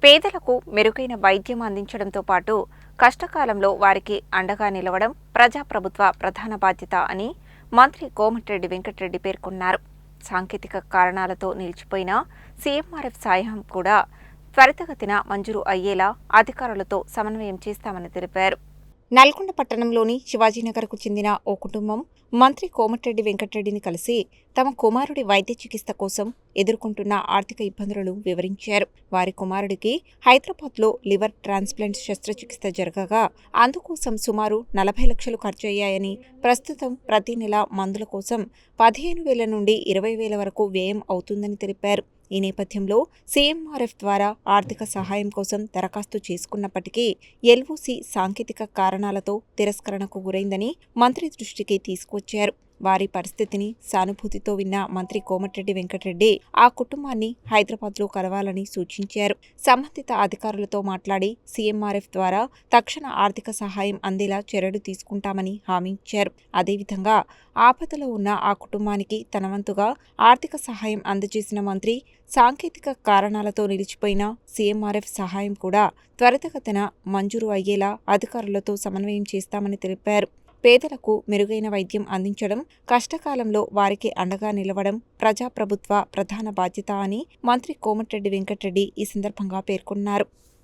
పేదలకు మెరుగైన వైద్యం అందించడంతో పాటు కష్టకాలంలో వారికి అండగా నిలవడం ప్రజాప్రభుత్వ ప్రధాన బాధ్యత అని మంత్రి కోమటిరెడ్డి వెంకటరెడ్డి పేర్కొన్నారు. సాంకేతిక కారణాలతో నిలిచిపోయిన సీఎంఆర్ఎఫ్ సాయం కూడా త్వరితగతిన మంజూరు అయ్యేలా అధికారులతో సమన్వయం చేస్తామని తెలిపారు. నల్గొండ పట్టణంలోని శివాజీనగర్కు చెందిన ఓ కుటుంబం మంత్రి కోమటిరెడ్డి వెంకటరెడ్డిని కలిసి తమ కుమారుడి వైద్య చికిత్స కోసం ఎదుర్కొంటున్న ఆర్థిక ఇబ్బందులను వివరించారు. వారి కుమారుడికి హైదరాబాద్లో లివర్ ట్రాన్స్ప్లాంట్ శస్త్రచికిత్స జరగగా అందుకోసం సుమారు 40 లక్షలు ఖర్చయ్యాయని, ప్రస్తుతం ప్రతి నెల మందుల కోసం 15,000 నుండి 20,000 వరకు వ్యయం అవుతుందని తెలిపారు. ఈ నేపథ్యంలో సీఎంఆర్ఎఫ్ ద్వారా ఆర్థిక సహాయం కోసం దరఖాస్తు చేసుకున్నప్పటికీ ఎల్ఓసి సాంకేతిక కారణాలతో తిరస్కరణకు గురైందని మంత్రి దృష్టికి తీసుకువచ్చారు. వారి పరిస్థితిని సానుభూతితో విన్న మంత్రి కోమటిరెడ్డి వెంకటరెడ్డి ఆ కుటుంబాన్ని హైదరాబాద్లో కలవాలని సూచించారు. సంబంధిత అధికారులతో మాట్లాడి సీఎంఆర్ఎఫ్ ద్వారా తక్షణ ఆర్థిక సహాయం అందేలా చర్యలు తీసుకుంటామని హామీ ఇచ్చారు. అదేవిధంగా ఆపదలో ఉన్న ఆ కుటుంబానికి తన వంతుగా ఆర్థిక సహాయం అందజేసిన మంత్రి సాంకేతిక కారణాలతో నిలిచిపోయిన సీఎంఆర్ఎఫ్ సహాయం కూడా త్వరితగతిన మంజూరు అయ్యేలా అధికారులతో సమన్వయం చేస్తామని తెలిపారు. పేదలకు మెరుగైన వైద్యం అందించడం, కష్టకాలంలో వారికి అండగా నిలవడం ప్రజాప్రభుత్వ ప్రధాన బాధ్యత అని మంత్రి కోమటిరెడ్డి వెంకటరెడ్డి ఈ సందర్భంగా పేర్కొన్నారు.